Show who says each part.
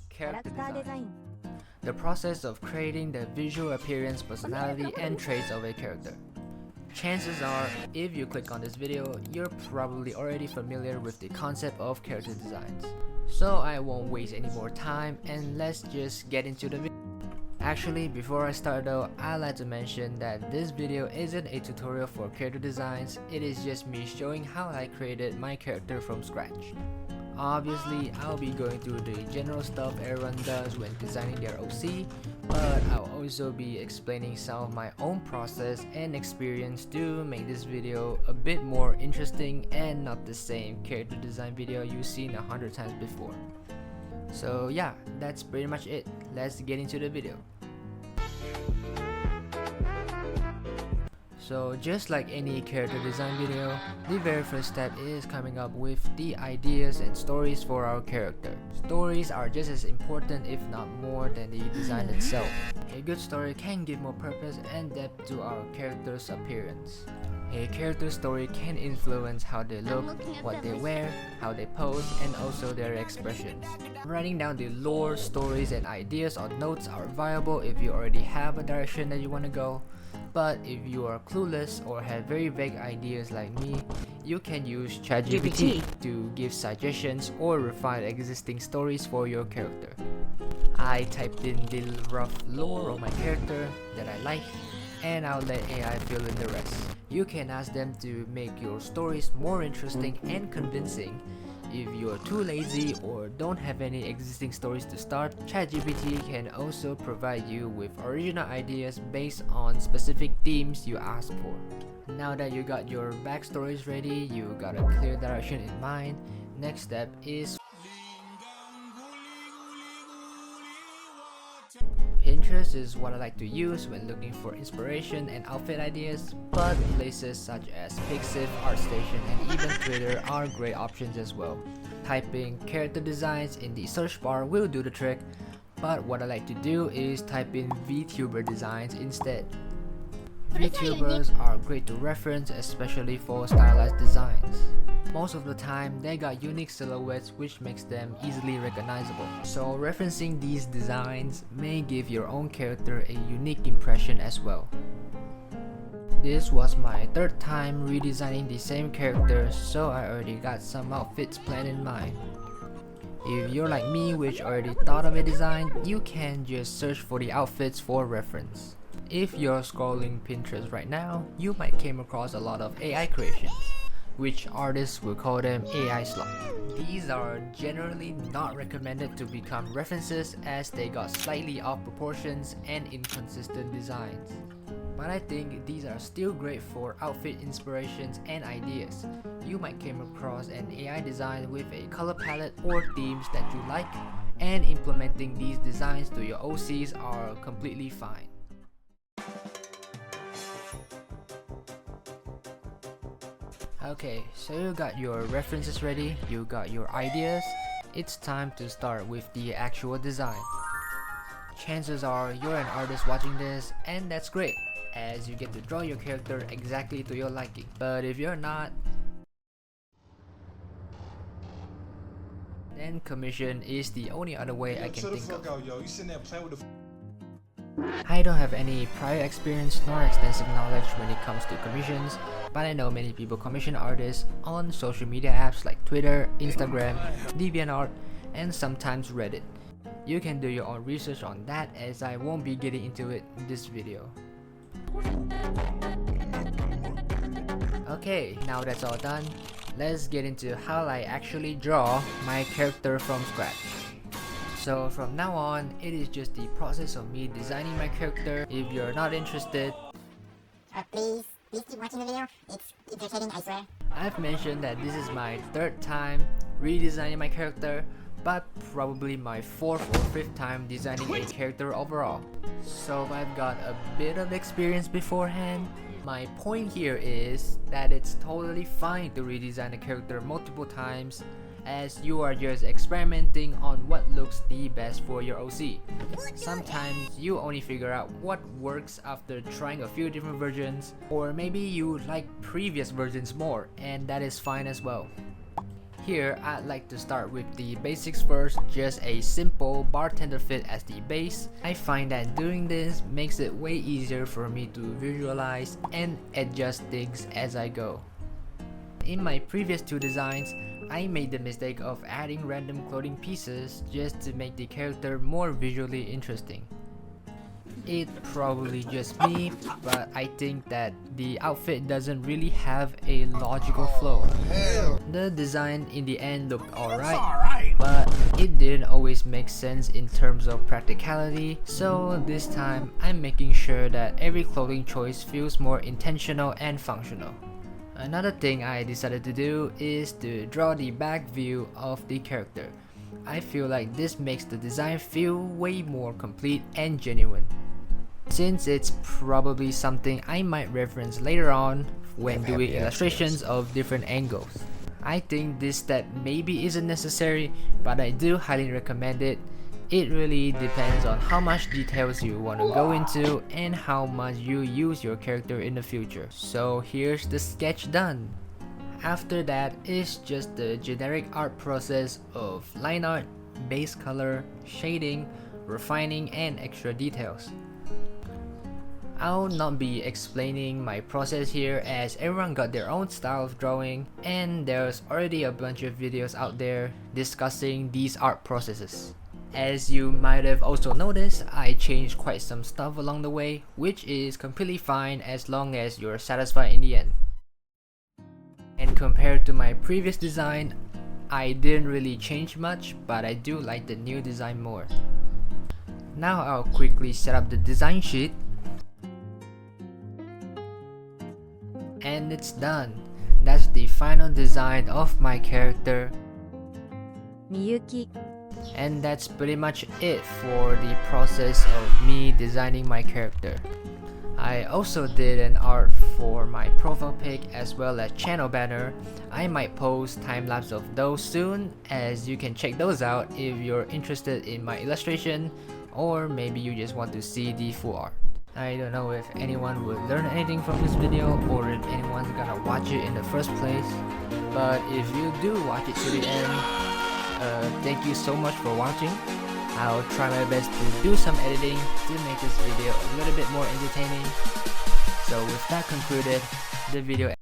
Speaker 1: Character design. The process of creating the visual appearance, personality, and traits of a character. Chances are, if you click on this video, you're probably already familiar with the concept of character designs. So I won't waste any more time and let's just get into the video. Actually, before I start though, I'd like to mention that this video isn't a tutorial for character designs, it is just me showing how I created my character from scratch. Obviously, I'll be going through the general stuff everyone does when designing their OC, but I'll also be explaining some of my own process and experience to make this video a bit more interesting and not the same character design video you've seen 100 times before. So yeah, that's pretty much it. Let's get into the video. So just like any character design video, the very first step is coming up with the ideas and stories for our character. Stories are just as important if not more than the design itself. A good story can give more purpose and depth to our character's appearance. A character story can influence how they look, what they wear, how they pose, and also their expressions. Writing down the lore, stories, and ideas on notes are viable if you already have a direction that you want to go. But if you are clueless or have very vague ideas like me, you can use ChatGPT to give suggestions or refine existing stories for your character. I typed in the rough lore of my character that I like, and I'll let AI fill in the rest. You can ask them to make your stories more interesting and convincing. If you're too lazy or don't have any existing stories to start, ChatGPT can also provide you with original ideas based on specific themes you ask for. Now that you got your backstories ready, you got a clear direction in mind, next step is Pinterest is what I like to use when looking for inspiration and outfit ideas, but places such as Pixiv, ArtStation, and even Twitter are great options as well. Typing character designs in the search bar will do the trick, but what I like to do is type in VTuber designs instead. VTubers are great to reference, especially for stylized designs. Most of the time, they got unique silhouettes which makes them easily recognizable. So referencing these designs may give your own character a unique impression as well. This was my third time redesigning the same character, so I already got some outfits planned in mind. If you're like me which already thought of a design, you can just search for the outfits for reference. If you're scrolling Pinterest right now, you might came across a lot of AI creations, which artists will call them AI slop. These are generally not recommended to become references as they got slightly off proportions and inconsistent designs. But I think these are still great for outfit inspirations and ideas. You might came across an AI design with a color palette or themes that you like, and implementing these designs to your OCs are completely fine. Okay, so you got your references ready, you got your ideas, it's time to start with the actual design. Chances are you're an artist watching this, and that's great, as you get to draw your character exactly to your liking. But if you're not, then commission is the only other way I can think of. I don't have any prior experience nor extensive knowledge when it comes to commissions, but I know many people commission artists on social media apps like Twitter, Instagram, DeviantArt, and sometimes Reddit. You can do your own research on that, as I won't be getting into it in this video. Okay, now that's all done, let's get into how I actually draw my character from scratch. So from now on, it is just the process of me designing my character. If you're not interested,
Speaker 2: please keep watching the video, it's entertaining, I swear.
Speaker 1: I've mentioned that this is my third time redesigning my character, but probably my fourth or fifth time designing a character overall. So I've got a bit of experience beforehand. My point here is that it's totally fine to redesign a character multiple times, as you are just experimenting on what looks the best for your OC. Sometimes you only figure out what works after trying a few different versions, or maybe you like previous versions more, and that is fine as well. Here, I'd like to start with the basics first, just a simple bartender fit as the base. I find that doing this makes it way easier for me to visualize and adjust things as I go. In my previous two designs, I made the mistake of adding random clothing pieces just to make the character more visually interesting. It's probably just me, but I think that the outfit doesn't really have a logical flow. The design in the end looked alright, but it didn't always make sense in terms of practicality, so this time I'm making sure that every clothing choice feels more intentional and functional. Another thing I decided to do is to draw the back view of the character. I feel like this makes the design feel way more complete and genuine, since it's probably something I might reference later on when doing illustrations of different angles. I think this step maybe isn't necessary, but I do highly recommend it. It really depends on how much details you want to go into and how much you use your character in the future. So here's the sketch done. After that is just the generic art process of line art, base color, shading, refining, and extra details. I'll not be explaining my process here as everyone got their own style of drawing, and there's already a bunch of videos out there discussing these art processes. As you might have also noticed, I changed quite some stuff along the way, which is completely fine as long as you're satisfied in the end. And compared to my previous design, I didn't really change much, but I do like the new design more. Now I'll quickly set up the design sheet. And it's done. That's the final design of my character.
Speaker 3: Miyuki.
Speaker 1: And that's pretty much it for the process of me designing my character. I also did an art for my profile pic as well as channel banner. I might post time-lapse of those soon, as you can check those out if you're interested in my illustration, or maybe you just want to see the full art. I don't know if anyone would learn anything from this video or if anyone's gonna watch it in the first place, but if you do watch it to the end, thank you so much for watching. I'll try my best to do some editing to make this video a little bit more entertaining. So with that concluded, the video